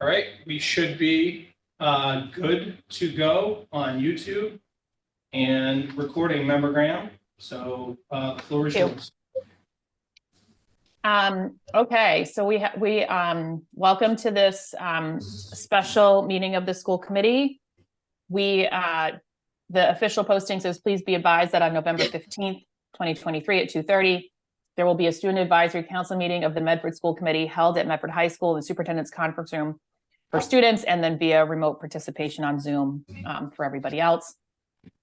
All right, we should be good to go on YouTube and recording, Member Graham. So the floor is yours. Okay, so we welcome to this special meeting of the school committee. The official posting says, please be advised that on November 15th, 2023 at 2:30, there will be a student advisory council meeting of the Medford School Committee held at Medford High School in the superintendent's conference room for students, and then via remote participation on Zoom for everybody else.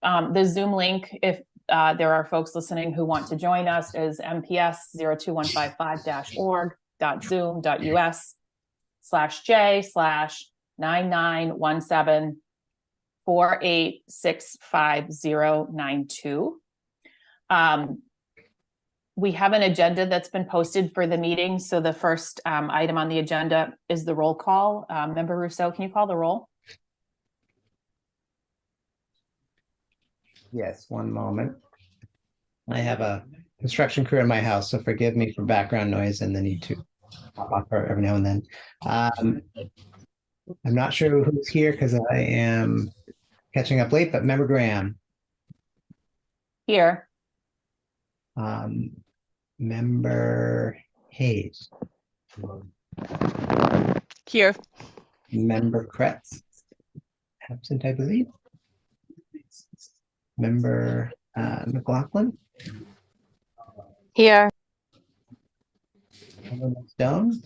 The Zoom link, if there are folks listening who want to join us, is mps.zoom.us/j/991748659092. We have an agenda that's been posted for the meeting. So the first item on the agenda is the roll call. Member Rousseau, can you call the roll? Yes, one moment. I have a construction crew in my house, so forgive me for background noise and the need to pop off every now and then. I'm not sure who's here because I am catching up late, but Member Graham. Here. Member Hayes. Here. Member Kretz. Absent, I believe. Member McLaughlin. Here. Member Stone.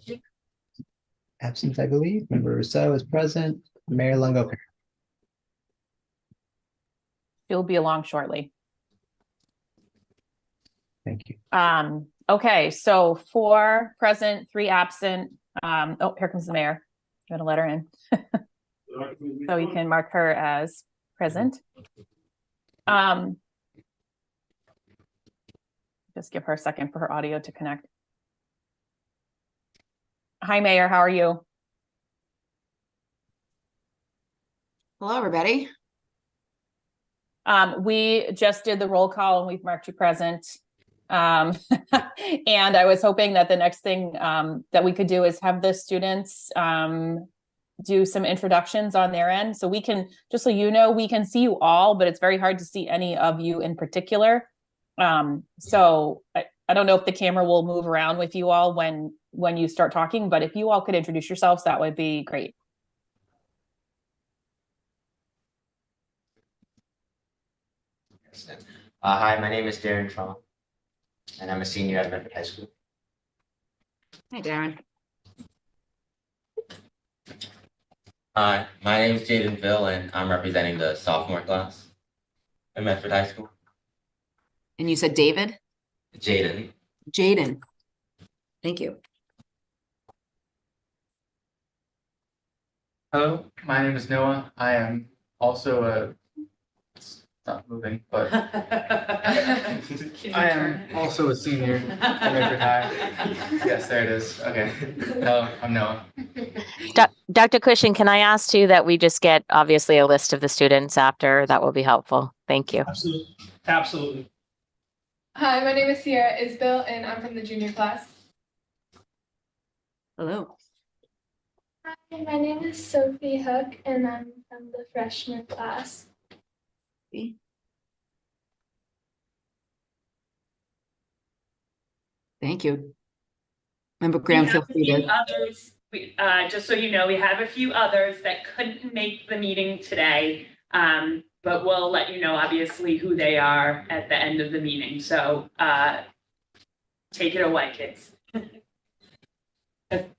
Absent, I believe. Member Rousseau is present. Mayor Longo. She'll be along shortly. Thank you. Okay, so 4 present, 3 absent. Oh, here comes the mayor. I'm gonna let her in. So you can mark her as present. Just give her a second for her audio to connect. Hi, Mayor, how are you? Hello, everybody. We just did the roll call and we've marked you present. And I was hoping that the next thing that we could do is have the students do some introductions on their end. So we can, just so you know, we can see you all, but it's very hard to see any of you in particular. So I don't know if the camera will move around with you all when you start talking, but if you all could introduce yourselves, that would be great. Hi, my name is Darren Trump, and I'm a senior at Medford High School. Hi, Darren. Hi, my name is Jaden Ville, and I'm representing the sophomore class at Medford High School. And you said David? Jaden. Jaden. Thank you. Hello, my name is Noah. I am also a not moving, but I am also a senior at Medford High. Yes, there it is. Okay. Hello, I'm Noah. Dr. Cushing, can I ask too that we just get obviously a list of the students after? That will be helpful. Thank you. Absolutely. Absolutely. Hi, my name is Sierra Isbell, and I'm from the junior class. Hello. Hi, my name is Sophie Hook, and I'm from the freshman class. Thank you. Member Graham, feel free to. Others, just so you know, we have a few others that couldn't make the meeting today, but we'll let you know, obviously, who they are at the end of the meeting. So take it away, kids.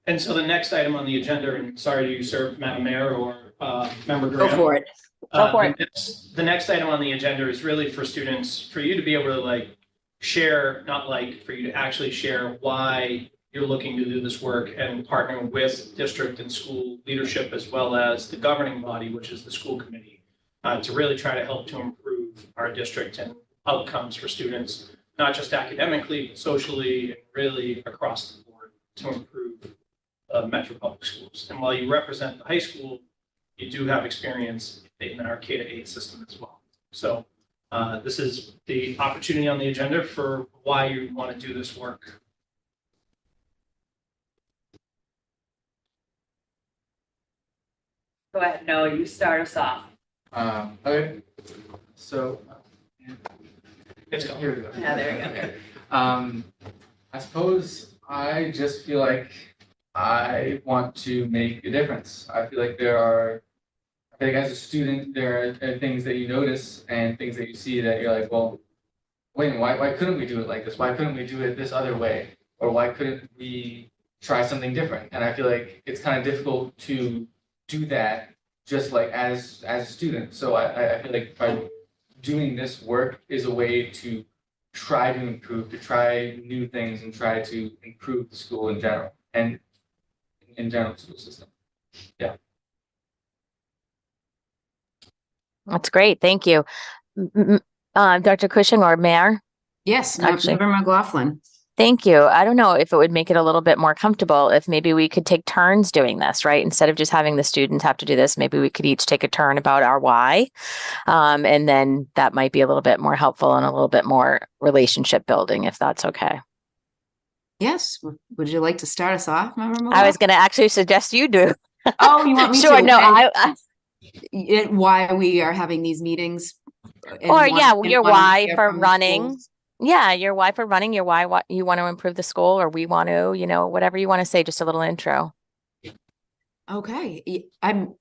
And so the next item on the agenda, and sorry to usurp Madam Mayor or Member Graham. Go for it. Go for it. The next item on the agenda is really for students, for you to be able to share, for you to actually share why you're looking to do this work and partner with district and school leadership, as well as the governing body, which is the school committee, to really try to help to improve our district and outcomes for students, not just academically, but socially, and really across the board to improve Metro Public Schools. And while you represent the high school, you do have experience in our K-8 system as well. So this is the opportunity on the agenda for why you want to do this work. Go ahead, Noah, you start us off. Okay, so. It's going. Here we go. Yeah, there we go. Okay. I suppose I just feel like I want to make a difference. I feel like as a student, there are things that you notice and things that you see that you're like, well, wait a minute, why couldn't we do it like this? Why couldn't we do it this other way? Or why couldn't we try something different? And I feel like it's kind of difficult to do that just like as a student. So I feel like by doing this work is a way to try to improve, to try new things and try to improve the school in general and in general school system. Yeah. That's great. Thank you. Dr. Cushing or Mayor? Yes, Actually- Member McLaughlin. Thank you. I don't know if it would make it a little bit more comfortable if maybe we could take turns doing this, right? Instead of just having the students have to do this, maybe we could each take a turn about our why. And then that might be a little bit more helpful and a little bit more relationship building, if that's okay. Yes. Would you like to start us off, Member I McLaughlin? was going to actually suggest you do. Oh, you want me Sure. to? No, Okay. Why we are having these meetings? And or want- yeah, and your wanna why hear for from the running. schools. Yeah, your why for running, your why what you want to improve the school, or we want to, whatever you want to say, just a little intro. Okay. I'm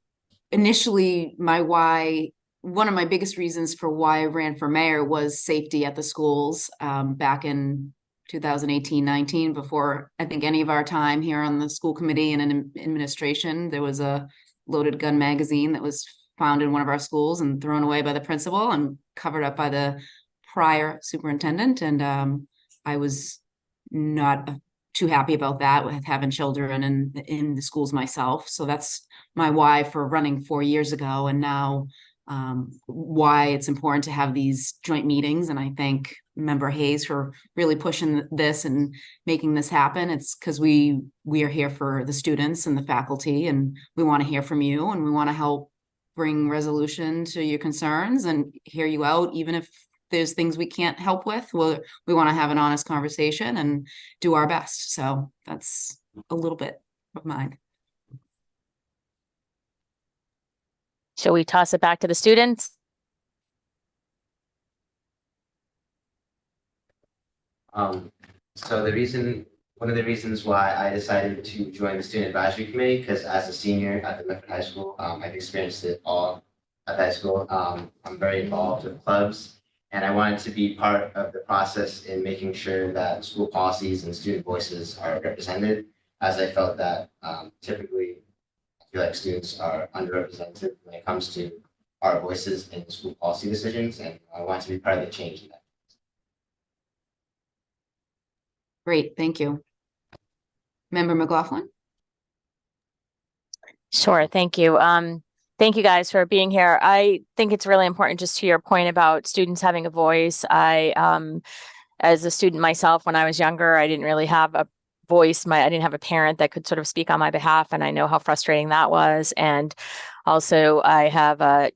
initially my why. One of my biggest reasons for why I ran for mayor was safety at the schools back in 2018-19, before I think any of our time here on the school committee and in administration. There was a loaded gun magazine that was found in one of our schools and thrown away by the principal and covered up by the prior superintendent. And I was not too happy about that, with having children in the schools myself. So that's my why for running 4 years ago. And now why it's important to have these joint meetings. And I thank Member Hayes for really pushing this and making this happen. It's because we are here for the students and the faculty, and we want to hear from you, and we want to help bring resolution to your concerns and hear you out, even if there's things we can't help with. We want to have an honest conversation and do our best. So that's a little bit of mine. Shall we toss it back to the students? So one of the reasons why I decided to join the student advisory committee, because as a senior at the Medford High School, I've experienced it all at high school. I'm very involved with clubs, and I wanted to be part of the process in making sure that school policies and student voices are represented, as I felt that typically I feel like students are underrepresented when it comes to our voices in school policy decisions, and I want to be part of the change in that. Great, thank you. Member McLaughlin? Sure, thank you. Thank you guys for being here. I think it's really important, just to your point about students having a voice. As a student myself, when I was younger, I didn't really have a voice. I didn't have a parent that could sort of speak on my behalf, and I know how frustrating that was. And also, I have a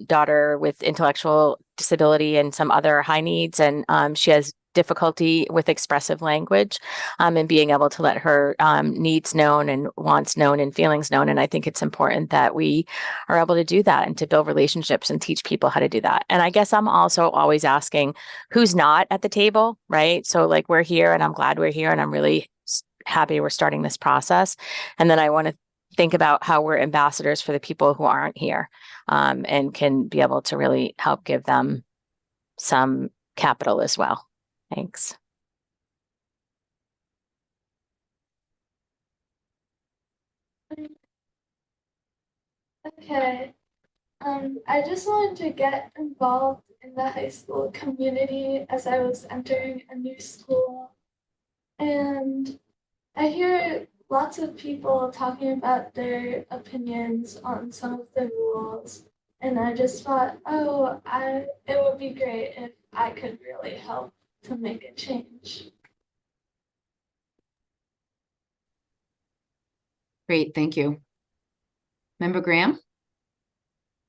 daughter with intellectual disability and some other high needs, and she has difficulty with expressive language and being able to let her needs known and wants known and feelings known. And I think it's important that we are able to do that and to build relationships and teach people how to do that. And I guess I'm also always asking who's not at the table, right? So like, we're here, and I'm glad we're here, and I'm really happy we're starting this process. And then I want to think about how we're ambassadors for the people who aren't here and can be able to really help give them some capital as well. Thanks. Okay. I just wanted to get involved in the high school community as I was entering a new school. And I hear lots of people talking about their opinions on some of the rules. And I just thought, it would be great if I could really help to make a change. Great, thank you. Member Graham?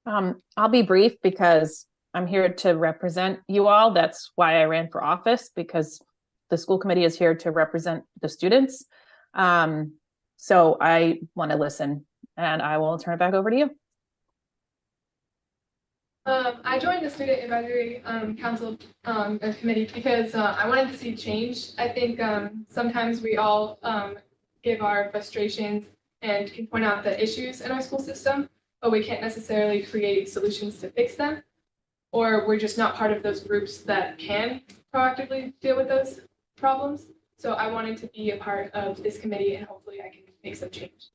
I'll be brief because I'm here to represent you all. That's why I ran for office, because the school committee is here to represent the students. So I want to listen, and I will turn it back over to you. I joined the Student Advisory Council committee because I wanted to see change. I think sometimes we all give our frustrations and can point out the issues in our school system, but we can't necessarily create solutions to fix them. Or we're just not part of those groups that can proactively deal with those problems. So I wanted to be a part of this committee and hopefully I can make some change.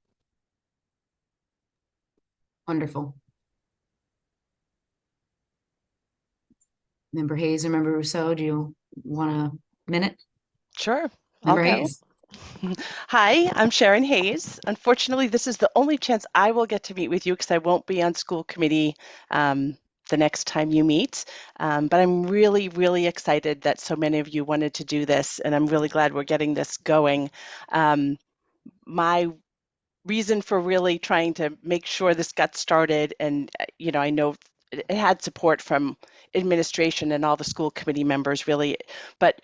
Wonderful. Member Hayes or Member Rousseau, do you want a minute? Sure, I'll Member go. Hayes. Hi, I'm Sharon Hayes. Unfortunately, this is the only chance I will get to meet with you because I won't be on school committee the next time you meet. But I'm really, really excited that so many of you wanted to do this, and I'm really glad we're getting this going. My reason for really trying to make sure this got started, and I know it had support from administration and all the school committee members really, but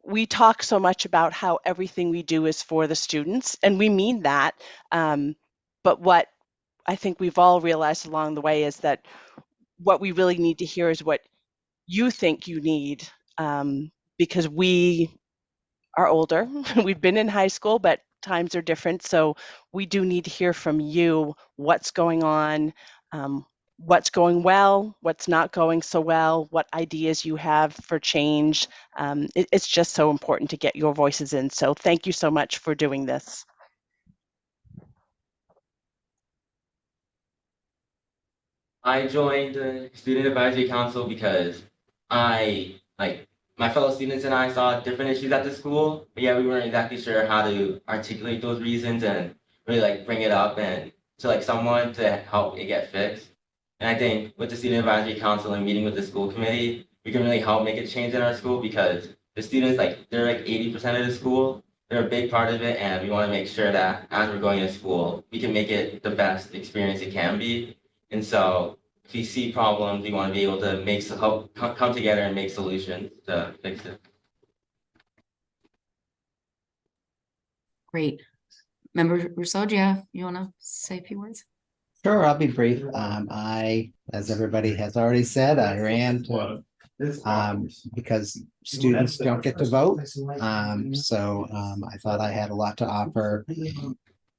we talk so much about how everything we do is for the students, and we mean that. But what I think we've all realized along the way is that what we really need to hear is what you think you need, because we are older. We've been in high school, but times are different. So we do need to hear from you what's going on, what's going well, what's not going so well, what ideas you have for change. It's just so important to get your voices in. So thank you so much for doing this. I joined the Student Advisory Council because my fellow students and I saw different issues at the school, but yeah, we weren't exactly sure how to articulate those reasons and really bring it up and to someone to help it get fixed. And I think with the Student Advisory Council and meeting with the school committee, we can really help make a change in our school because the students, they're 80% of the school. They're a big part of it, and we want to make sure that as we're going to school, we can make it the best experience it can be. And so if we see problems, we want to be able to help come together and make solutions to fix it. Great. Member Rousseau, you want to say a few words? Sure, I'll be brief. As everybody has already said, I ran to, because students don't get to vote. I thought I had a lot to offer,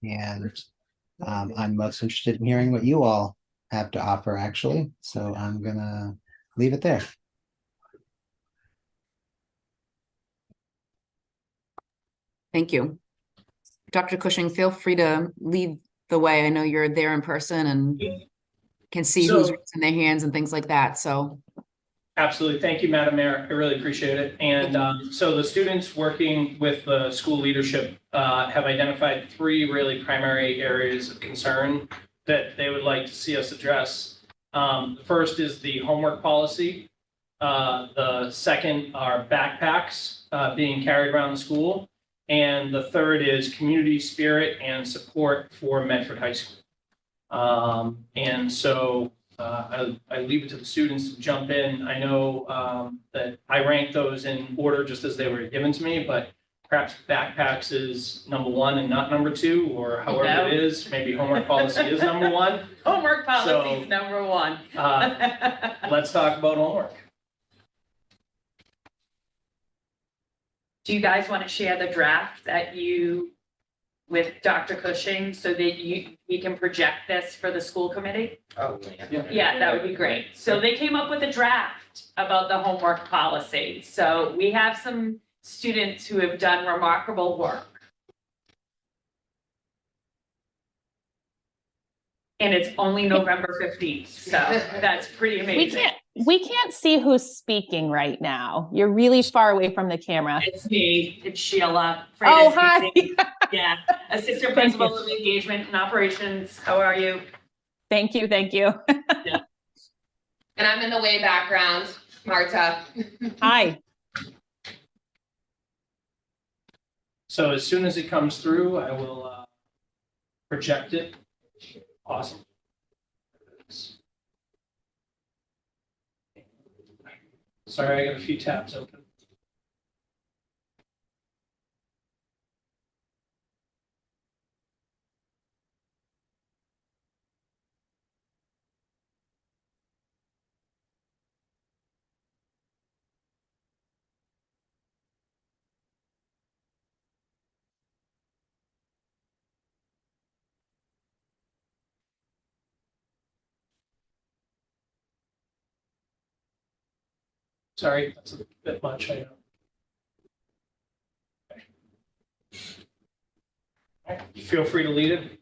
and I'm most interested in hearing what you all have to offer, actually. So I'm gonna leave it there. Thank you. Dr. Cushing, feel free to lead the way. I know you're there in person and can see who's raising their hands and things like that, so. Absolutely. Thank you, Madam Mayor. I really appreciate it. And so the students working with the school leadership have identified 3 really primary areas of concern that they would like to see us address. The first is the homework policy. The second are backpacks being carried around the school. And the third is community spirit and support for Medford High School. And so I leave it to the students to jump in. I know that I rank those in order just as they were given to me, but perhaps backpacks is number 1 and not number 2, or however it is. Maybe homework policy is number 1. Homework policy is number 1. Let's talk about homework. Do you guys want to share the draft that you with Dr. Cushing so that we can project this for the school committee? Oh, yeah. Yeah, that would be great. So they came up with a draft about the homework policy. So we have some students who have done remarkable work. And it's only November 15th, so that's pretty amazing. We can't see who's speaking right now. You're really far away from the camera. It's me, it's Sheila. Oh, hi. Yeah, Assistant Principal of Engagement and Operations. How are you? Thank you, thank you. And I'm in the way background, Marta. Hi. So as soon as it comes through, I will project it. Awesome. Sorry, I got a few tabs open. Sorry, that's a bit much, I know. Okay. All right, feel free to lead it.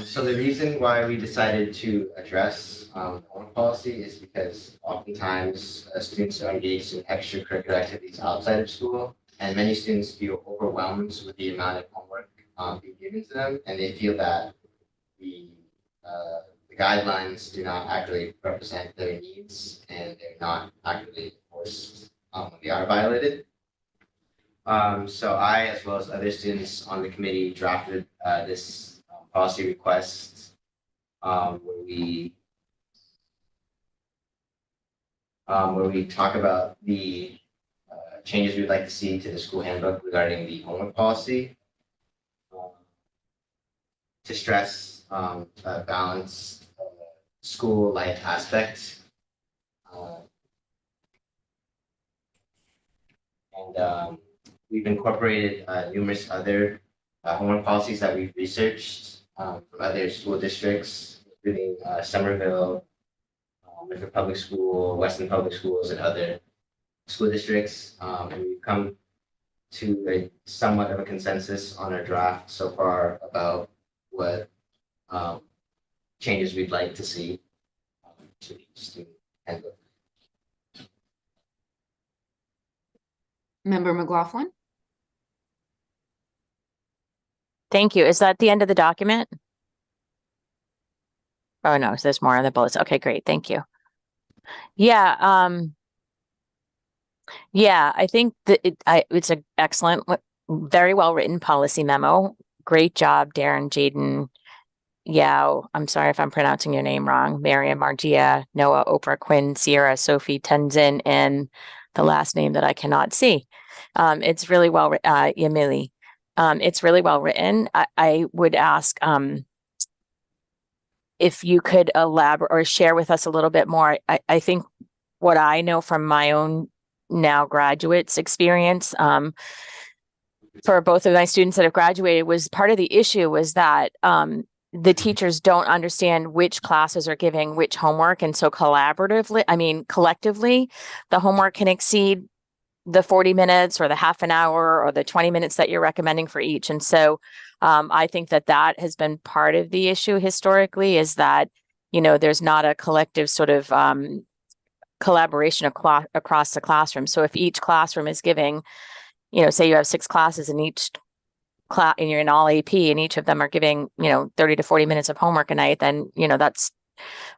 So the reason why we decided to address homework policy is because oftentimes students are engaged in extracurricular activities outside of school, and many students feel overwhelmed with the amount of homework being given to them, and they feel that the guidelines do not accurately represent their needs, and they're not accurately enforced when they are violated. So I, as well as other students on the committee, drafted this policy request where we talk about the changes we'd like to see to the school handbook regarding the homework policy, to stress a balanced school life aspect, and we've incorporated numerous other homework policies that we've researched from other school districts, including Somerville, Medford Public School, Weston Public Schools, and other school districts. And we've come to a somewhat of a consensus on our draft so far about what changes we'd like to see to the student handbook. Member McLaughlin? Thank you. Is that the end of the document? Oh, no, there's more on the bullets. Okay, great. Thank you. Yeah, I think that it's an excellent, very well written policy memo. Great job, Darren, Jaden, Yao. I'm sorry if I'm pronouncing your name wrong. Mariam, Margia, Noah, Oprah, Quinn, Sierra, Sophie, Tenzin, and the last name that I cannot see. It's really well written, Yamili. It's really well written. I would ask if you could elaborate or share with us a little bit more. I think what I know from my own now graduates experience for both of my students that have graduated was part of the issue was that the teachers don't understand which classes are giving which homework. And so collectively, the homework can exceed the 40 minutes or the half an hour or the 20 minutes that you're recommending for each. And so I think that has been part of the issue historically is that, there's not a collective sort of collaboration across the classroom. So if each classroom is giving, say you have 6 classes in each class and you're in all AP and each of them are giving, 30 to 40 minutes of homework a night, then, that's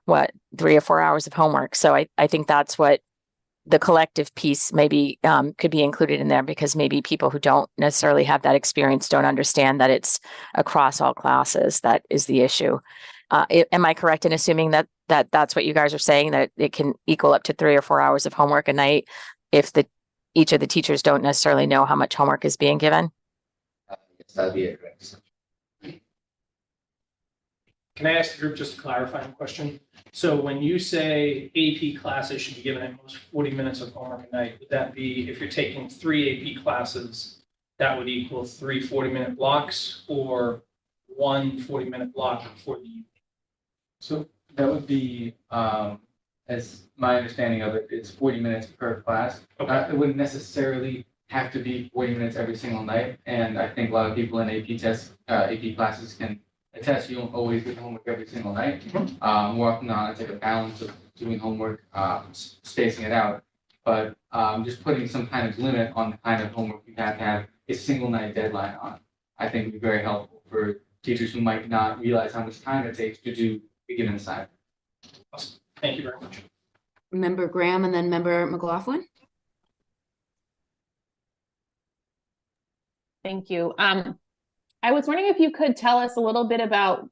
what 3 or 4 hours of homework. So I think that's what the collective piece maybe could be included in there because maybe people who don't necessarily have that experience don't understand that it's across all classes. That is the issue. Am I correct in assuming that's what you guys are saying, that it can equal up to 3 or 4 hours of homework a night if each of the teachers don't necessarily know how much homework is being given? Yes, that'd be a correct. Can I ask the group just a clarifying question? So when you say AP classes should be given at most 40 minutes of homework a night, would that be if you're taking 3 AP classes, that would equal 3 40-minute blocks or 1 40-minute block for the evening? So that would be, as my understanding of it, it's 40 minutes per class. Okay. It wouldn't necessarily have to be 40 minutes every single night. And I think a lot of people in AP classes can attest you don't always get homework every single night. More often than not, it's like a balance of doing homework, spacing it out. But just putting some kind of limit on the kind of homework you have to have a single night deadline on, I think would be very helpful for teachers who might not realize how much time it takes to do a given assignment. Awesome. Thank you very much. Member Graham and then Member McLaughlin. Thank you. I was wondering if you could tell us a little bit about,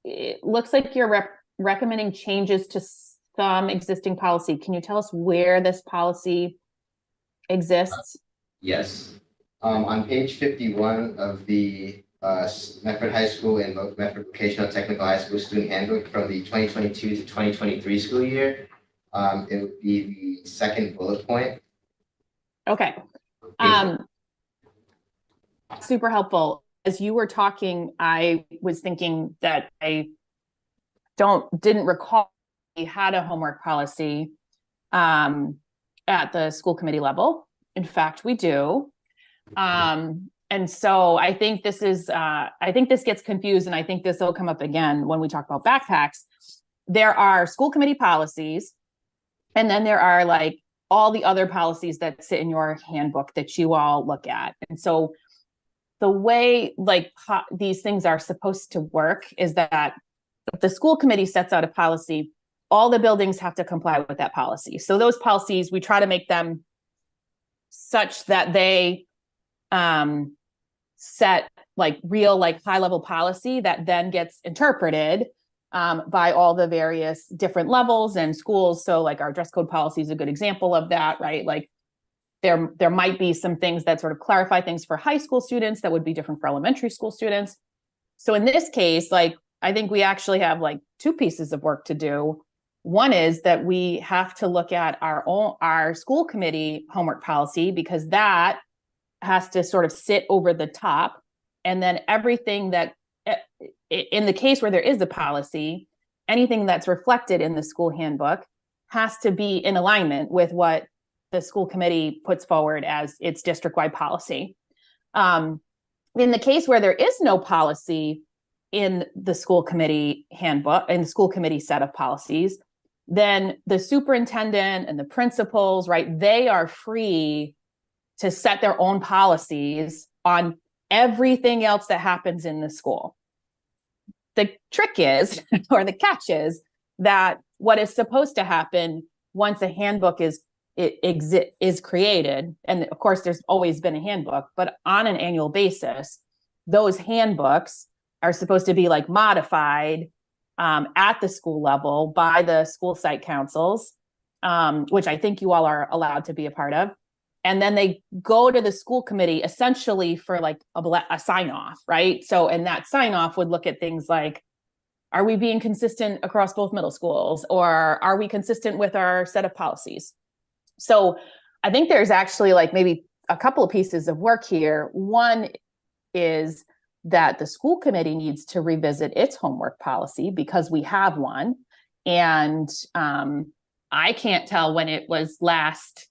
it looks like you're recommending changes to some existing policy. Can you tell us where this policy exists? Yes. On page 51 of the Medford High School and Medford Vocational Technical High School Student Handbook from the 2022 to 2023 school year, it would be the second bullet point. Okay. Super helpful. As you were talking, I was thinking that I didn't recall had a homework policy at the school committee level. In fact, we do. And so I think this is, I think this gets confused, and I think this will come up again when we talk about backpacks. There are school committee policies, and then there are like all the other policies that sit in your handbook that you all look at. And so the way like these things are supposed to work is that if the school committee sets out a policy, all the buildings have to comply with that policy. So those policies, we try to make them such that they set like real, like high level policy that then gets interpreted by all the various different levels and schools. So like our dress code policy is a good example of that, right? Like there might be some things that sort of clarify things for high school students that would be different for elementary school students. So in this case, like, I think we actually have like two pieces of work to do. One is that we have to look at our school committee homework policy, because that has to sort of sit over the top. And then everything that, in the case where there is a policy, anything that's reflected in the school handbook has to be in alignment with what the school committee puts forward as its district-wide policy. In the case where there is no policy in the school committee handbook, in the school committee set of policies, then the superintendent and the principals, right, they are free to set their own policies on everything else that happens in the school. The trick is, or the catch is, that what is supposed to happen once a handbook is created, and of course there's always been a handbook, but on an annual basis, those handbooks are supposed to be like modified at the school level by the school site councils, which I think you all are allowed to be a part of. And then they go to the school committee essentially for like a sign off, right? So, and that sign off would look at things like, are we being consistent across both middle schools? Or are we consistent with our set of policies? So I think there's actually like maybe a couple of pieces of work here. One is that the school committee needs to revisit its homework policy, because we have one. And I can't tell when it was last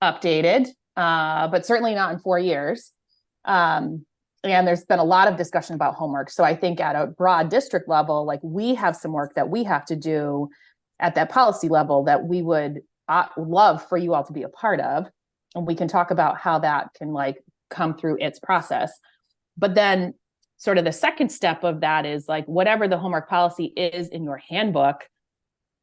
updated, but certainly not in 4 years. And there's been a lot of discussion about homework. So I think at a broad district level, like we have some work that we have to do at that policy level that we would love for you all to be a part of. And we can talk about how that can like come through its process. But then sort of the second step of that is like whatever the homework policy is in your handbook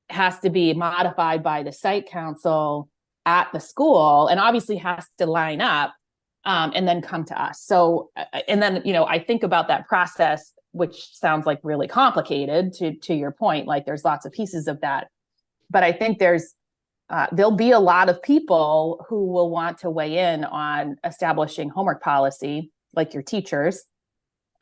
has to be modified by the site council at the school, and obviously has to line up and then come to us. So, and then, you know, I think about that process, which sounds like really complicated to your point, like there's lots of pieces of that. But I think there'll be a lot of people who will want to weigh in on establishing homework policy, like your teachers,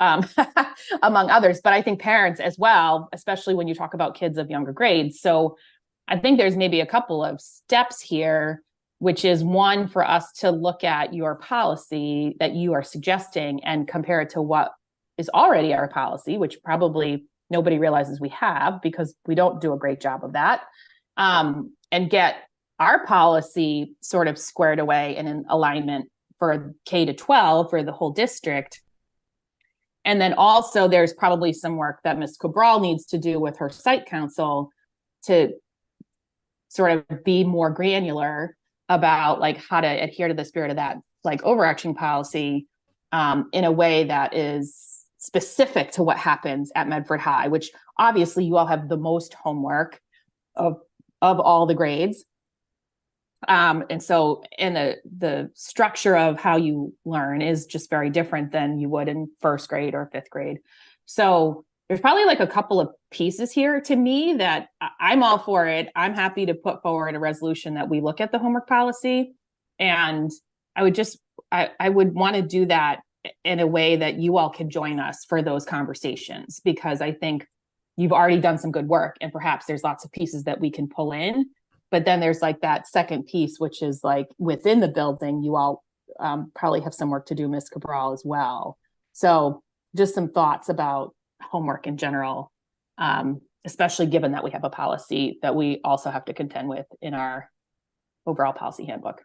among others, but I think parents as well, especially when you talk about kids of younger grades. So I think there's maybe a couple of steps here, which is one, for us to look at your policy that you are suggesting and compare it to what is already our policy, which probably nobody realizes we have because we don't do a great job of that, and get our policy sort of squared away and in alignment for K to 12 for the whole district. And then also there's probably some work that Ms. Cabral needs to do with her site council to sort of be more granular about like how to adhere to the spirit of that like overarching policy in a way that is specific to what happens at Medford High, which obviously you all have the most homework of all the grades. And so, and the structure of how you learn is just very different than you would in first grade or fifth grade. So there's probably like a couple of pieces here to me that I'm all for it. I'm happy to put forward a resolution that we look at the homework policy. And I would want to do that in a way that you all can join us for those conversations, because I think you've already done some good work and perhaps there's lots of pieces that we can pull in. But then there's like that second piece, which is like within the building, you all probably have some work to do, Ms. Cabral, as well. So just some thoughts about homework in general especially given that we have a policy that we also have to contend with in our overall policy handbook.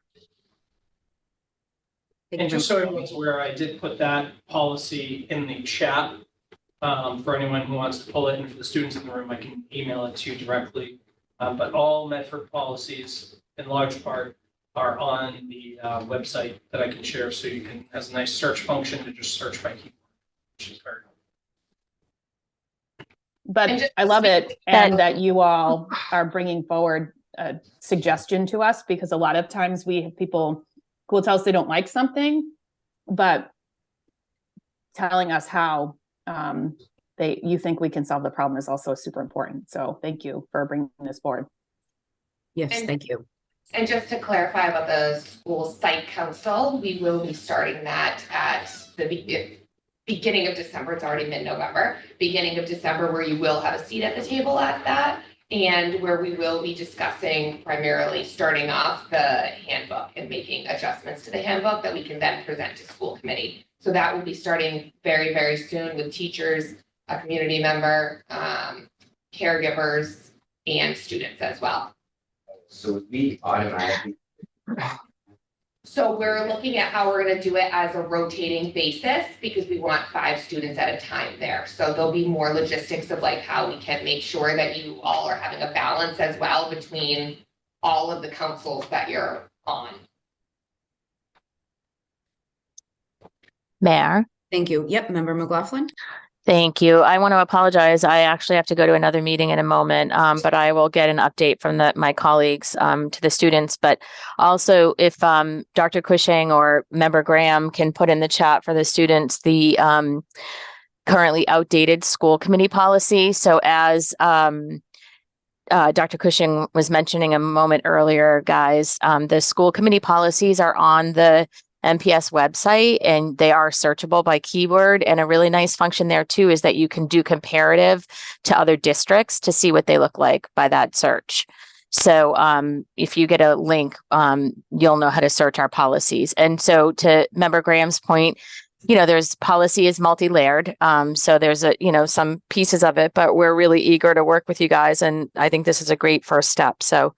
And just so everyone's aware, I did put that policy in the chat. For anyone who wants to pull it, and for the students in the room, I can email it to you directly. But all Medford policies, in large part, are on the website that I can share. So you can, has a nice search function to just search by keyword, which is very helpful. But I love it, and that you all are bringing forward a suggestion to us, because a lot of times we have people who will tell us they don't like something, but telling us how you think we can solve the problem is also super important. So thank you for bringing this forward. Yes, thank you. And just to clarify about the school site council, we will be starting that at the beginning of December. It's already mid-November, beginning of December, where you will have a seat at the table at that, and where we will be discussing primarily starting off the handbook and making adjustments to the handbook that we can then present to school committee. So that will be starting very, very soon with teachers, a community member, caregivers, and students as well. So we automatically. So we're looking at how we're going to do it as a rotating basis, because we want 5 students at a time there. So there'll be more logistics of like how we can make sure that you all are having a balance as well between all of the councils that you're on. Mayor. Thank you. Yep, Member McLaughlin. Thank you. I want to apologize. I actually have to go to another meeting in a moment, but I will get an update from my colleagues to the students. But also, if Dr. Cushing or Member Graham can put in the chat for the students the currently outdated school committee policy. So as Dr. Cushing was mentioning a moment earlier, guys, the school committee policies are on the MPS website, and they are searchable by keyword. And a really nice function there too is that you can do comparative to other districts to see what they look like by that search. So if you get a link, you'll know how to search our policies. And so to Member Graham's point, there's policy is multi-layered. So there's some pieces of it, but we're really eager to work with you guys. And I think this is a great first step. So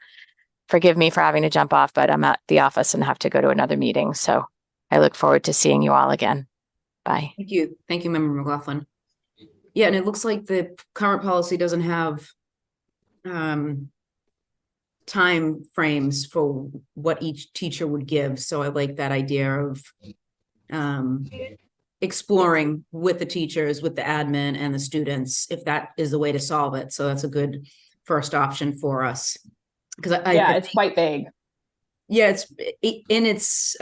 forgive me for having to jump off, but I'm at the office and have to go to another meeting. So I look forward to seeing you all again. Bye. Thank you. Thank you, Member McLaughlin. Yeah, and it looks like the current policy doesn't have time frames for what each teacher would give. So I like that idea of exploring with the teachers, with the admin and the students, if that is the way to solve it. So that's a good first option for us. Because it's quite vague. Yeah, it's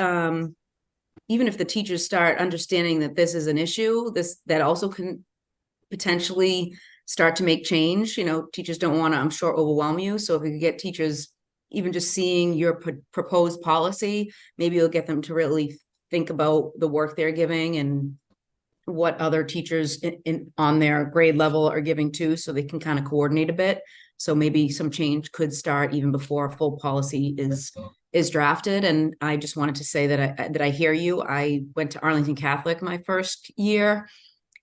even if the teachers start understanding that this is an issue, that also can potentially start to make change. Teachers don't want to, I'm sure, overwhelm you. So if we could get teachers even just seeing your proposed policy, maybe you'll get them to really think about the work they're giving and what other teachers on their grade level are giving too, so they can kind of coordinate a bit. So maybe some change could start even before a full policy is drafted. And I just wanted to say that I hear you. I went to Arlington Catholic my first year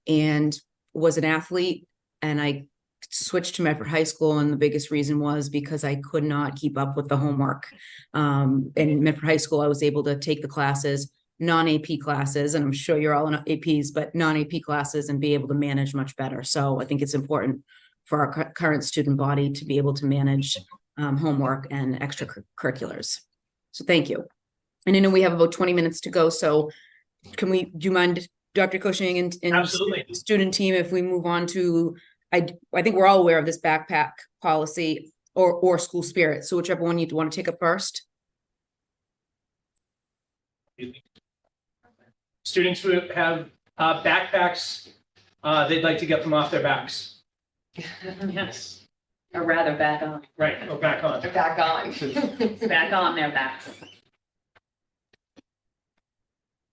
and was an athlete, and I switched to Medford High School. And the biggest reason was because I could not keep up with the homework. In Medford High School, I was able to take the classes, non-AP classes, and I'm sure you're all in APs, but non-AP classes, and be able to manage much better. So I think it's important for our current student body to be able to manage homework and extracurriculars. So thank you. And I know we have about 20 minutes to go. So do you mind, Dr. Cushing and Absolutely. student team, if we move on to, I think we're all aware of this backpack policy or school spirit. So whichever one you want to take up first. Students who have backpacks, they'd like to get them off their backs. Yes. Or rather back on. Right, or back on. Back on. Back on their backs.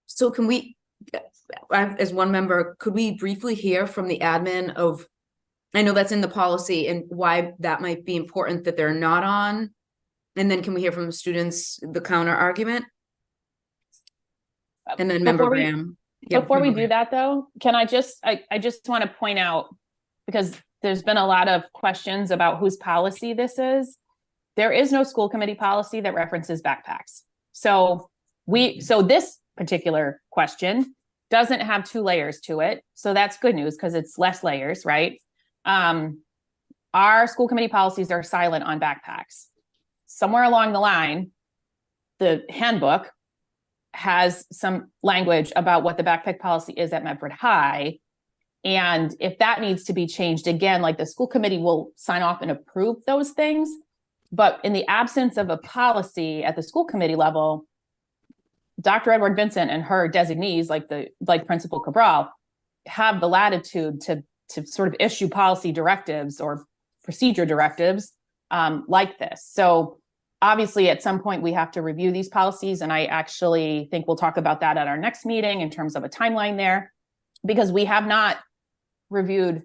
So can we, as one member, could we briefly hear from the admin of, I know that's in the policy, and why that might be important that they're not on? And then can we hear from the students, the counter argument? And then Member Graham. Before we do that though, can I just want to point out, because there's been a lot of questions about whose policy this is. There is no school committee policy that references backpacks. So this particular question doesn't have 2 layers to it. So that's good news because it's less layers, right? Our school committee policies are silent on backpacks. Somewhere along the line, the handbook has some language about what the backpack policy is at Medford High. And if that needs to be changed again, like the school committee will sign off and approve those things. But in the absence of a policy at the school committee level, Dr. Edward Vincent and her designees, like Principal Cabral, have the latitude to sort of issue policy directives or procedure directives like this. So obviously, at some point, we have to review these policies. And I actually think we'll talk about that at our next meeting in terms of a timeline there, because we have not reviewed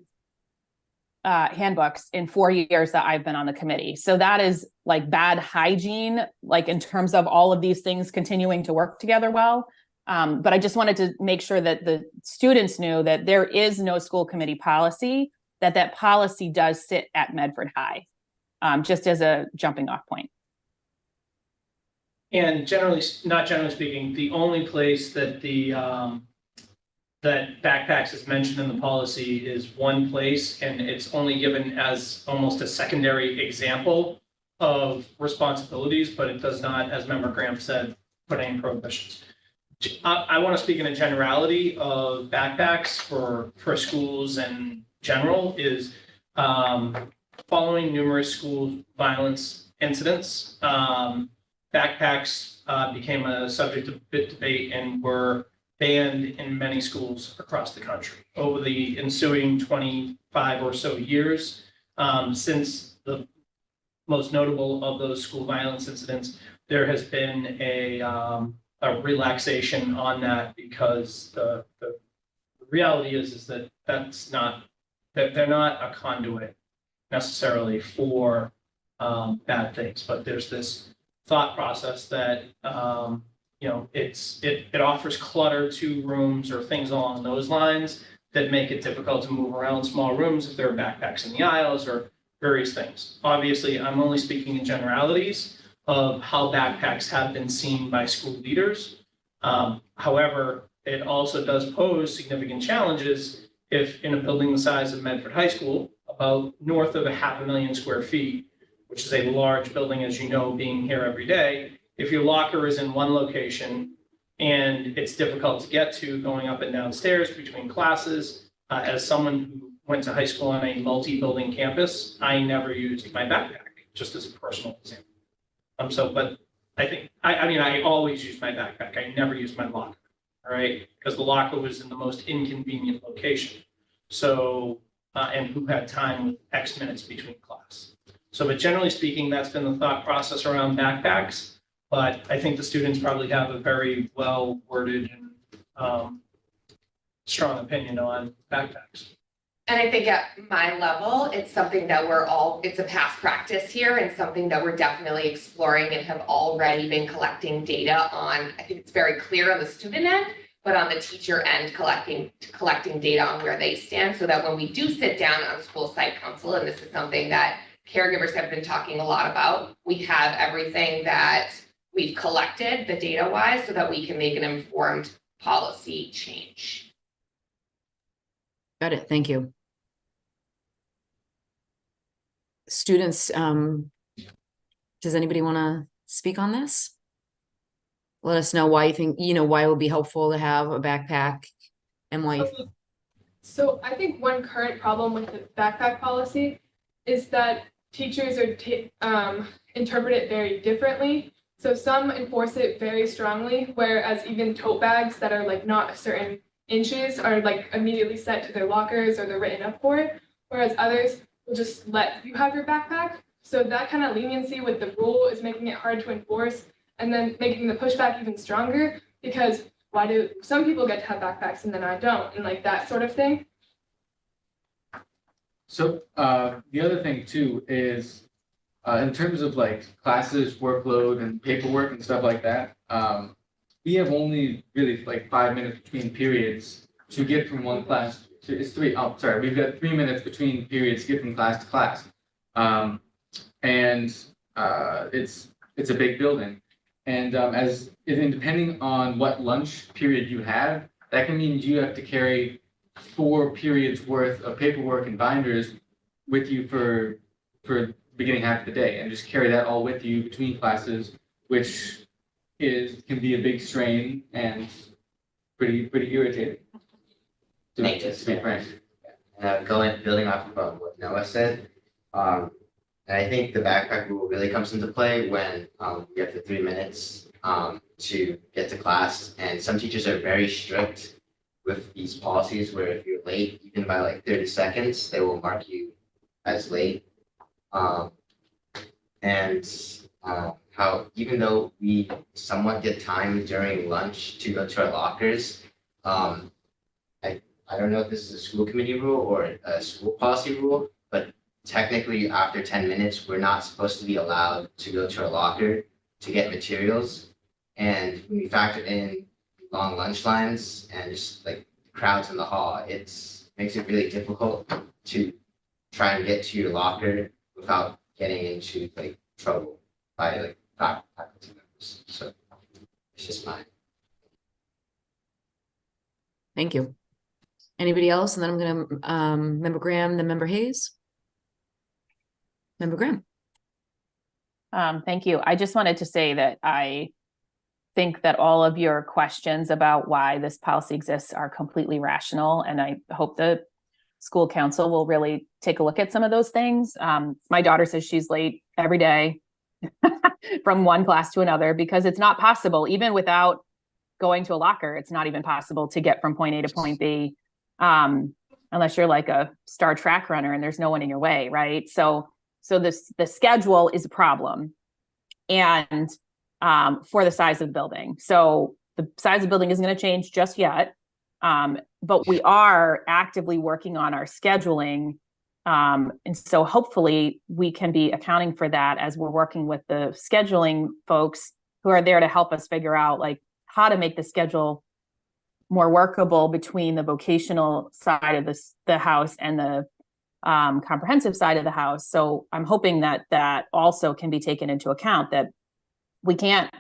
handbooks in 4 years that I've been on the committee. So that is like bad hygiene, like in terms of all of these things continuing to work together well. But I just wanted to make sure that the students knew that there is no school committee policy, that policy does sit at Medford High, just as a jumping off point. And not generally speaking, the only place that that backpacks is mentioned in the policy is one place, and it's only given as almost a secondary example of responsibilities, but it does not, as Member Graham said, put any prohibitions. I want to speak in a generality of backpacks for schools and general is following numerous school violence incidents. Backpacks became a subject of debate and were banned in many schools across the country over the ensuing 25 or so years. Since the most notable of those school violence incidents, there has been a relaxation on that, because the reality is that they're not a conduit necessarily for bad things, but there's this thought process that it offers clutter to rooms or things along those lines that make it difficult to move around small rooms if there are backpacks in the aisles or various things. Obviously, I'm only speaking in generalities of how backpacks have been seen by school leaders. However, it also does pose significant challenges if in a building the size of Medford High School, about north of 500,000 square feet, which is a large building, as you know, being here every day, if your locker is in one location and it's difficult to get to going up and down stairs between classes, as someone who went to high school on a multi-building campus, I never used my backpack, just as a personal example. But I think, I always used my backpack. I never used my locker, all right? Because the locker was in the most inconvenient location. So, and who had time with X minutes between class. So, but generally speaking, that's been the thought process around backpacks. But I think the students probably have a very well worded and strong opinion on backpacks. And I think at my level, it's something that it's a past practice here and something that we're definitely exploring and have already been collecting data on. I think it's very clear on the student end, but on the teacher end, collecting data on where they stand, so that when we do sit down on school site council, and this is something that caregivers have been talking a lot about, we have everything that we've collected, the data wise, so that we can make an informed policy change. Got it. Thank you. Students, does anybody want to speak on this? Let us know why you think, why it would be helpful to have a backpack and why. So I think one current problem with the backpack policy is that teachers interpret it very differently. So some enforce it very strongly, whereas even tote bags that are like not a certain inches are like immediately sent to their lockers or they're written up for it, whereas others will just let you have your backpack. So that kind of leniency with the rule is making it hard to enforce, and then making the pushback even stronger, because why do some people get to have backpacks and then I don't, and like that sort of thing. So the other thing too is in terms of like classes, workload, and paperwork and stuff like that, we have only really like 5 minutes between periods to get from one class it's three. Oh, sorry. We've got 3 minutes between periods, skip from class to class. And it's a big building. And depending on what lunch period you have, that can mean you have to carry 4 periods worth of paperwork and binders with you for the beginning half of the day, and just carry that all with you between classes, which can be a big strain and pretty irritating. To be frank. Building off of what Noah said, and I think the backpack rule really comes into play when we have the 3 minutes to get to class, and some teachers are very strict with these policies where if you're late, even by like 30 seconds, they will mark you as late. How even though we somewhat get time during lunch to go to our lockers, I don't know if this is a school committee rule or a school policy rule, but technically after 10 minutes, we're not supposed to be allowed to go to our locker to get materials. And when we factor in long lunch lines and just like crowds in the hall, makes it really difficult to try and get to your locker without getting into like trouble by like faculty members. So it's just mine. Thank you. Anybody else? And then I'm gonna Member Graham, then Member Hayes. Member Graham. Thank you. I just wanted to say that I think that all of your questions about why this policy exists are completely rational, and I hope the school council will really take a look at some of those things. My daughter says she's late every day from one class to another because it's not possible, even without going to a locker, it's not even possible to get from point A to point B, unless you're like a star track runner and there's no one in your way, right? So the schedule is a problem, and for the size of the building. So the size of the building isn't going to change just yet, but we are actively working on our scheduling. And so hopefully we can be accounting for that as we're working with the scheduling folks who are there to help us figure out like how to make the schedule more workable between the vocational side of the house and the comprehensive side of the house. So I'm hoping that also can be taken into account, that we can't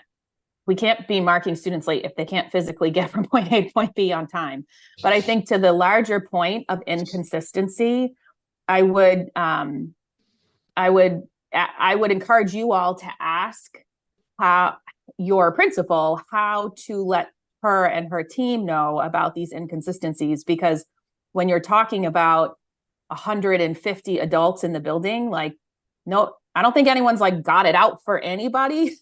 be marking students late if they can't physically get from point A to point B on time. But I think to the larger point of inconsistency, I would encourage you all to ask your principal how to let her and her team know about these inconsistencies, because when you're talking about 150 adults in the building, like, no, I don't think anyone's like got it out for anybody,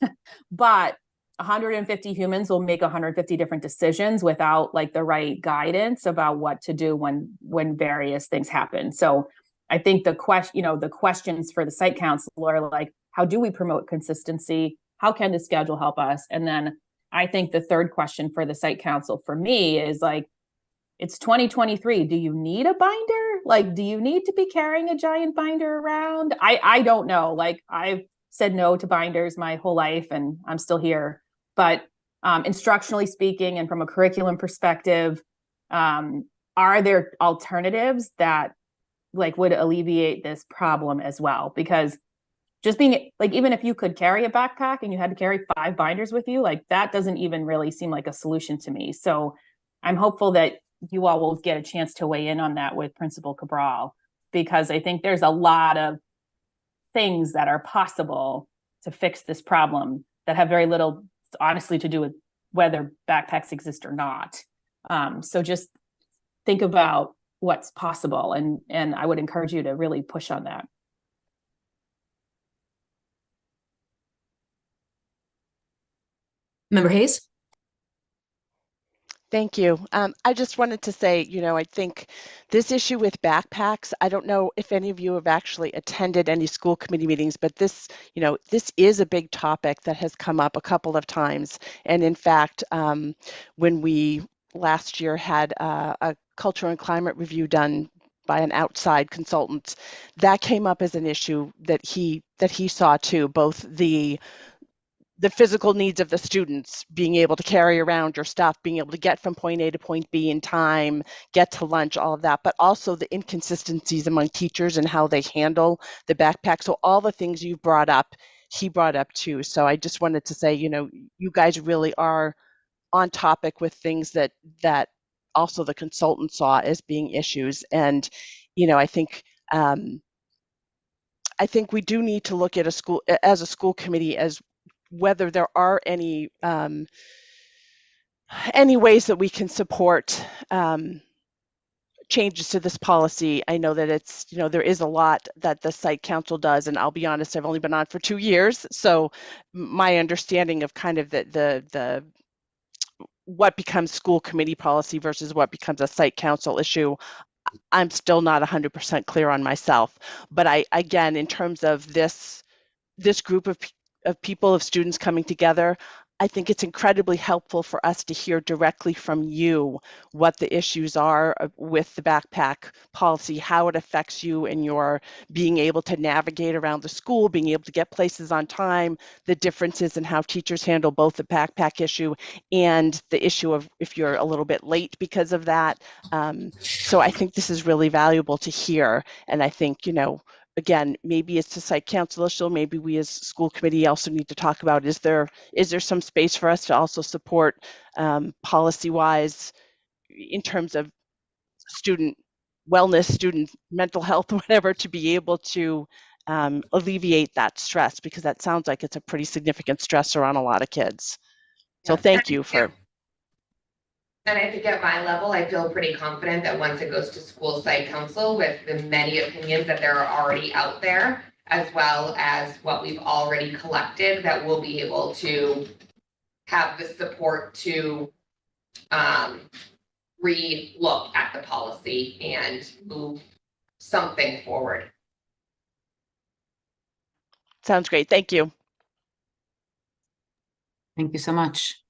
but 150 humans will make 150 different decisions without like the right guidance about what to do when various things happen. So I think the questions for the site council are like, how do we promote consistency? How can the schedule help us? And then I think the third question for the site council for me is like, it's 2023. Do you need a binder? Like, do you need to be carrying a giant binder around? I don't know. Like, I've said no to binders my whole life and I'm still here. But instructionally speaking, and from a curriculum perspective, are there alternatives that like would alleviate this problem as well? Because just being like, even if you could carry a backpack and you had to carry 5 binders with you, like that doesn't even really seem like a solution to me. So I'm hopeful that you all will get a chance to weigh in on that with Principal Cabral, because I think there's a lot of things that are possible to fix this problem that have very little, honestly, to do with whether backpacks exist or not. So just think about what's possible, and I would encourage you to really push on that. Member Hayes? Thank you. I just wanted to say, I think this issue with backpacks, I don't know if any of you have actually attended any school committee meetings, but this is a big topic that has come up a couple of times. And in fact, when we last year had a culture and climate review done by an outside consultant, that came up as an issue that he saw too, both the the physical needs of the students, being able to carry around your stuff, being able to get from point A to point B in time, get to lunch, all of that, but also the inconsistencies among teachers and how they handle the backpack. So all the things you brought up, he brought up too. So I just wanted to say, you know, you guys really are on topic with things that also the consultant saw as being issues. And, you know, I think we do need to look at as a school committee as whether there are any ways that we can support changes to this policy. I know that it's, you know, there is a lot that the site council does, and I'll be honest, I've only been on for 2 years, so my understanding of kind of the what becomes school committee policy versus what becomes a site council issue, I'm still not 100% clear on myself. But again, in terms of this group of people, of students coming together, I think it's incredibly helpful for us to hear directly from you what the issues are with the backpack policy, how it affects you and your being able to navigate around the school, being able to get places on time, the differences in how teachers handle both the backpack issue and the issue of if you're a little bit late because of that. So I think this is really valuable to hear. And I think, you know, again, maybe it's a site council issue. Maybe we as school committee also need to talk about, is there some space for us to also support policy-wise in terms of student wellness, student mental health, whatever, to be able to alleviate that stress, because that sounds like it's a pretty significant stressor on a lot of kids. So thank you for. And I think at my level, I feel pretty confident that once it goes to school site council with the many opinions that there are already out there, as well as what we've already collected, that we'll be able to have the support to re-look at the policy and move something forward. Sounds great. Thank you. Thank you so much.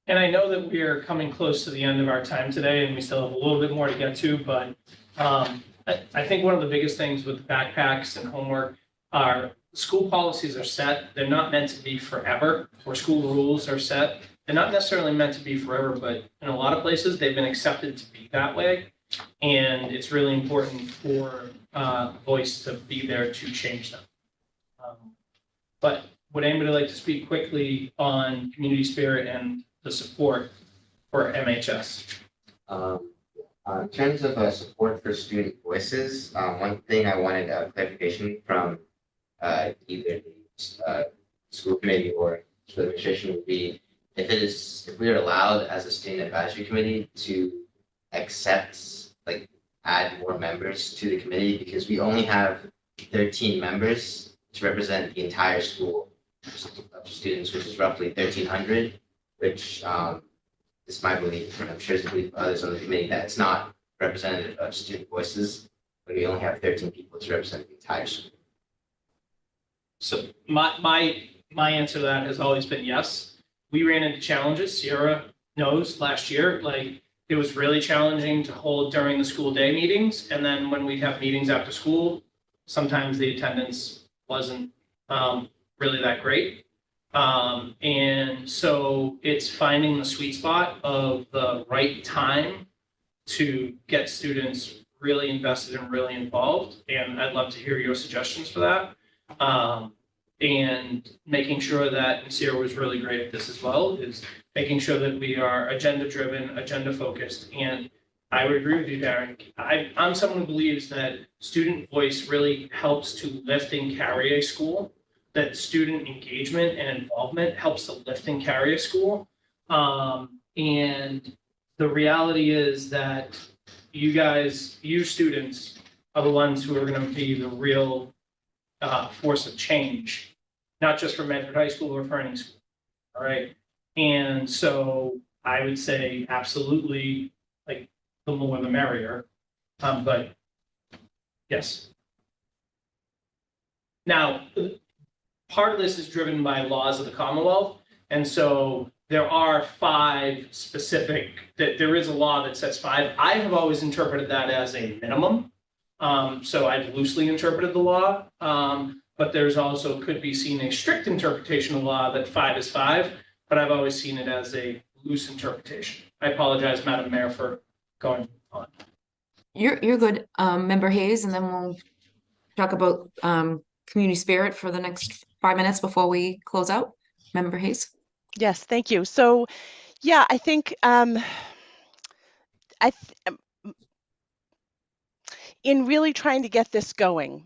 And I know that we are coming close to the end of our time today, and we still have a little bit more to get to, but I think one of the biggest things with backpacks and homework are school policies are set. They're not meant to be forever, or school rules are set. They're not necessarily meant to be forever, but in a lot of places, they've been accepted to be that way. And it's really important for voice to be there to change them. But would anybody like to speak quickly on community spirit and the support for MHS? In terms of support for student voices, one thing I wanted clarification from either the school committee or the administration would be if we are allowed as a student advisory committee to add more members to the committee, because we only have 13 members to represent the entire school of students, which is roughly 1,300, which is my belief, and I'm sure it's the belief of others on the committee, that it's not representative of student voices when we only have 13 people to represent the entire school. So my answer to that has always been yes. We ran into challenges. Sierra knows last year, it was really challenging to hold during the school day meetings. And then when we'd have meetings after school, sometimes the attendance wasn't really that great. And so it's finding the sweet spot of the right time to get students really invested and really involved. And I'd love to hear your suggestions for that. And making sure that, and Sierra was really great at this as well, is making sure that we are agenda driven, agenda focused. And I would agree with you, Darren. I'm someone who believes that student voice really helps to lift and carry a school, that student engagement and involvement helps to lift and carry a school. And the reality is that you students are the ones who are going to be the real force of change, not just for Medford High School or for any school, all right? And so I would say absolutely, the more the merrier, but yes. Now, part of this is driven by laws of the Commonwealth, and so there are 5 specific, there is a law that says 5. I have always interpreted that as a minimum, so I've loosely interpreted the law, but but there's also could be seen a strict interpretation of law that 5 is 5, but I've always seen it as a loose interpretation. I apologize, Madam Mayor, for going on. You're good, Member Hayes, and then we'll talk about community spirit for the next 5 minutes before we close out. Member Hayes. Yes, thank you. So, yeah, I think in really trying to get this going,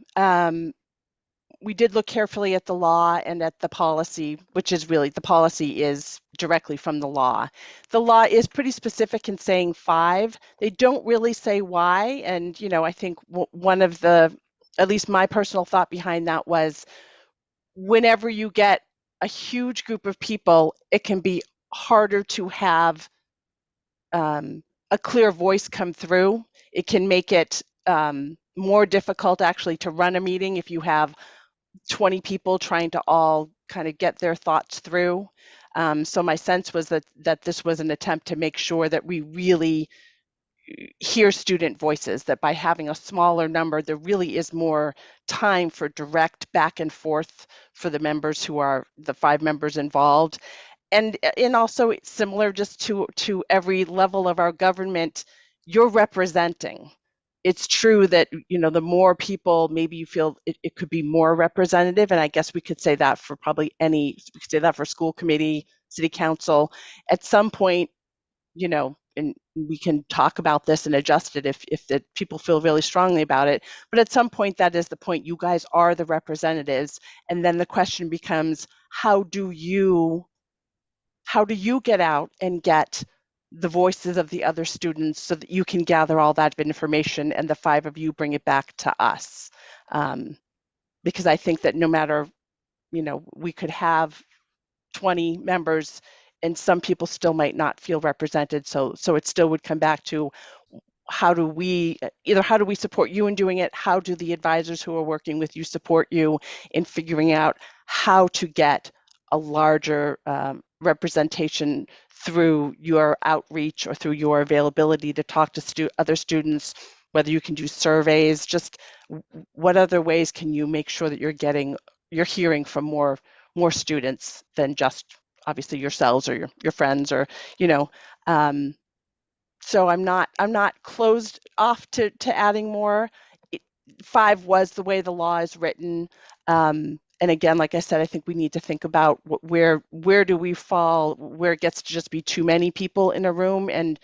we did look carefully at the law and at the policy, which is really, the policy is directly from the law. The law is pretty specific in saying 5. They don't really say why. And, you know, I think one of the, at least my personal thought behind that was, whenever you get a huge group of people, it can be harder to have a clear voice come through. It can make it more difficult actually to run a meeting if you have 20 people trying to all kind of get their thoughts through. So my sense was that this was an attempt to make sure that we really hear student voices, that by having a smaller number, there really is more time for direct back and forth for the members who are the 5 members involved. And also similar just to every level of our government, you're representing. It's true that, you know, the more people, maybe you feel it could be more representative. And I guess we could say that for probably we could say that for school committee, city council. At some point, you know, and we can talk about this and adjust it if the people feel really strongly about it. But at some point, that is the point. You guys are the representatives. And then the question becomes, how do you get out and get the voices of the other students so that you can gather all that information and the 5 of you bring it back to us? Because I think that no matter, you know, we could have 20 members and some people still might not feel represented. So it still would come back to, how do we support you in doing it? How do the advisors who are working with you support you in figuring out how to get a larger representation through your outreach or through your availability to talk to other students, whether you can do surveys, just what other ways can you make sure that you're hearing from more students than just obviously yourselves or your friends, or, you know. So I'm not closed off to adding more. 5 was the way the law is written. And again, like I said, I think we need to think about where do we fall, where it gets to just be too many people in a room and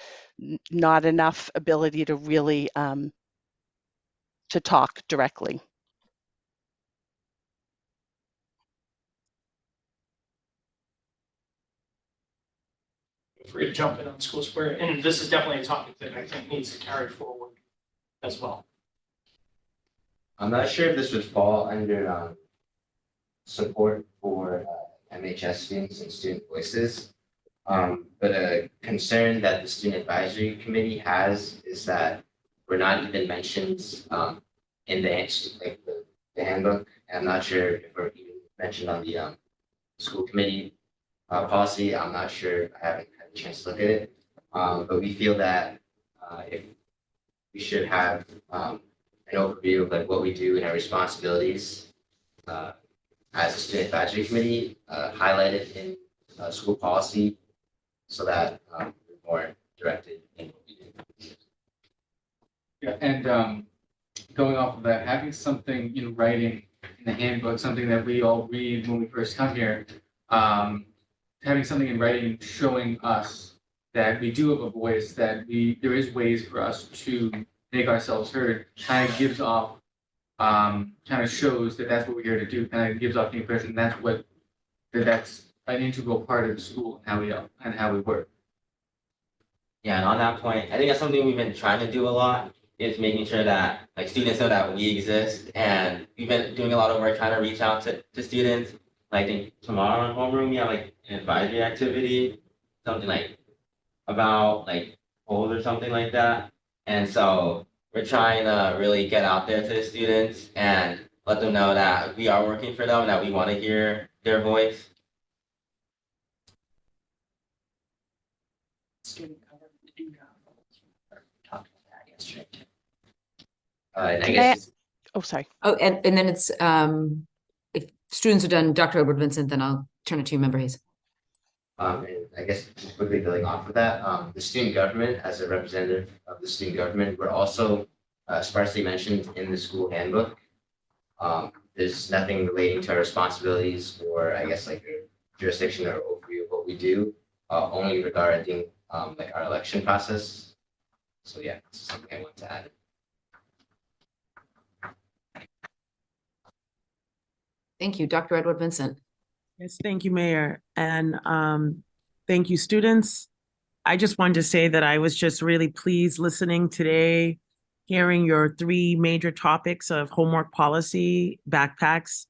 not enough ability to really to talk directly. Free to jump in on school spirit, and this is definitely a topic that I think needs to carry forward as well. I'm not sure if this would fall under support for MHS students and student voices. But a concern that the Student Advisory Committee has is that we're not even mentioned in the handbook. And I'm not sure if we're even mentioned on the school committee policy. I'm not sure. I haven't had a chance to look at it. But we feel that if we should have an overview of like what we do and our responsibilities as a student advisory committee, highlighted in school policy, so that we're more directed in what we do. Yeah, and going off of that, having something in writing in the handbook, something that we all read when we first come here, having something in writing showing us that we do have a voice, that there is ways for us to make ourselves heard, kind of gives off, kind of shows that that's what we're here to do, kind of gives off the impression that's an integral part of the school and how we work. Yeah, and on that point, I think that's something we've been trying to do a lot, is making sure that like students know that we exist, and we've been doing a lot of work trying to reach out to students. Like, I think tomorrow in homeroom we have like an advisory activity, something like about like polls or something like that. And so we're trying to really get out there to the students and let them know that we are working for them, that we want to hear their voice. Student government income. Talked about that yesterday too. And I guess Oh, sorry. Oh, and then it's students are done, Dr. Edward Vincent, then I'll turn it to you, Member Hayes. And I guess just quickly building off of that, the student government, as a representative of the student government, we're also sparsely mentioned in the school handbook. There's nothing relating to our responsibilities or I guess like a jurisdiction or overview of what we do, only regarding like our election process. So yeah, this is something I want to add. Thank you, Dr. Edward Vincent. Yes, thank you, Mayor. And thank you, students. I just wanted to say that I was just really pleased listening today, hearing your 3 major topics of homework policy, backpacks,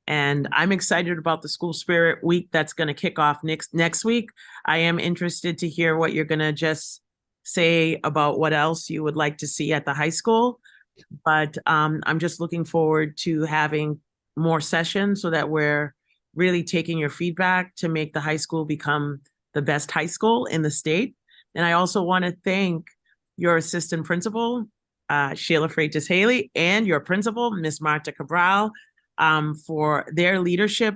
and I'm excited about the School Spirit Week that's going to kick off next week. I am interested to hear what you're going to just say about what else you would like to see at the high school. But I'm just looking forward to having more sessions so that we're really taking your feedback to make the high school become the best high school in the state. And I also want to thank your assistant principal, Sheila Freitas Haley, and your principal, Miss Marta Cabral, for their leadership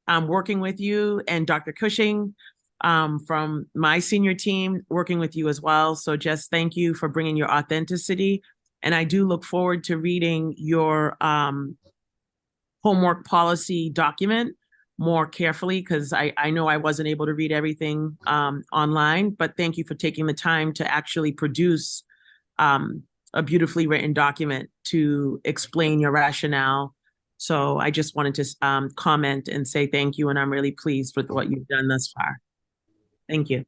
working with you, and Dr. Cushing from my senior team working with you as well. So just thank you for bringing your authenticity. And I do look forward to reading your homework policy document more carefully, because I know I wasn't able to read everything online, but thank you for taking the time to actually produce a beautifully written document to explain your rationale. So I just wanted to comment and say thank you, and I'm really pleased with what you've done thus far. Thank you.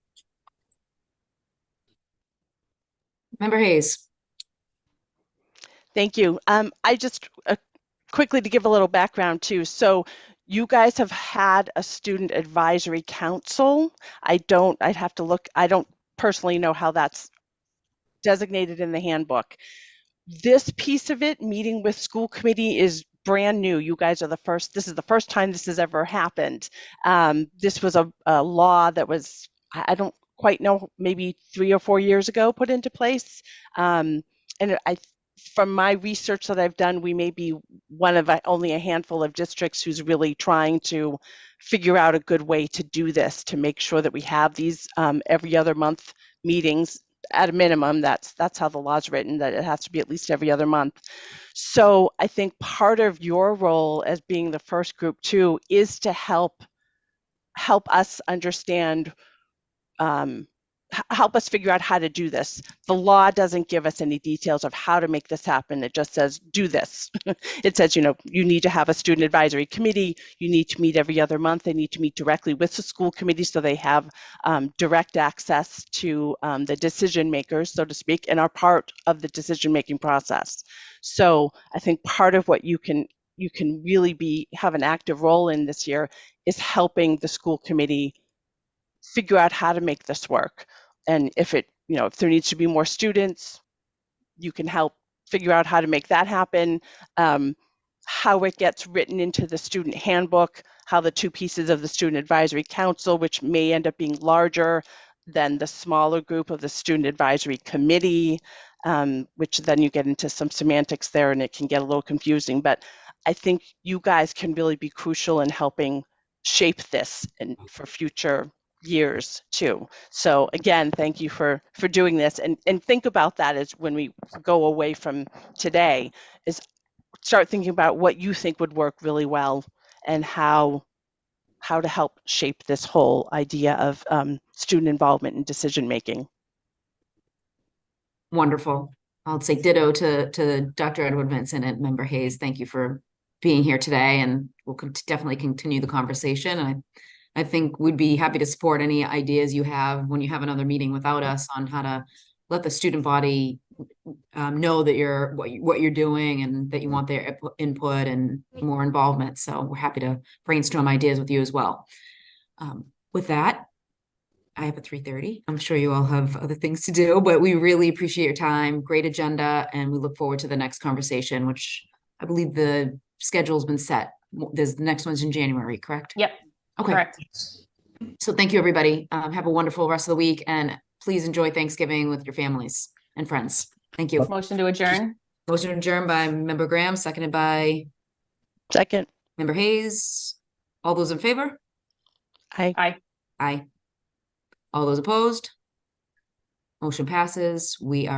Member Hayes. Thank you. I just quickly to give a little background too. So you guys have had a student advisory council. I'd have to look, I don't personally know how that's designated in the handbook. This piece of it, meeting with school committee, is brand new. You guys are this is the first time this has ever happened. This was a law that was, I don't quite know, maybe 3 or 4 years ago put into place. And from my research that I've done, we may be one of only a handful of districts who's really trying to figure out a good way to do this, to make sure that we have these every other month meetings at a minimum. That's how the law's written, that it has to be at least every other month. So I think part of your role as being the first group too is to help us understand, help us figure out how to do this. The law doesn't give us any details of how to make this happen. It just says, do this. It says, you need to have a student advisory committee. You need to meet every other month. They need to meet directly with the school committee so they have direct access to the decision makers, so to speak, and are part of the decision-making process. So I think part of what you can really have an active role in this year is helping the school committee figure out how to make this work. And if there needs to be more students, you can help figure out how to make that happen, how it gets written into the student handbook, how the 2 pieces of the student advisory council, which may end up being larger than the smaller group of the student advisory committee, which then you get into some semantics there and it can get a little confusing. But I think you guys can really be crucial in helping shape this and for future years too. So again, thank you for doing this, and think about that as when we go away from today, is start thinking about what you think would work really well and how to help shape this whole idea of student involvement in decision making. Wonderful. I'll say ditto to Dr. Edward Vincent and Member Hayes. Thank you for being here today, and we'll definitely continue the conversation. I think we'd be happy to support any ideas you have when you have another meeting without us on how to let the student body know that what you're doing and that you want their input and more involvement. So we're happy to brainstorm ideas with you as well. With that, I have a 3:30. I'm sure you all have other things to do, but we really appreciate your time. Great agenda, and we look forward to the next conversation, which I believe the schedule's been set. The next one's in January, correct? Yep. Okay. Correct. So thank you, everybody. Have a wonderful rest of the week, and please enjoy Thanksgiving with your families and friends. Thank you. Motion to adjourn. Motion adjourned by Member Graham, seconded by Second. Member Hayes, all those in favor? I Aye. All those opposed? Motion passes. We are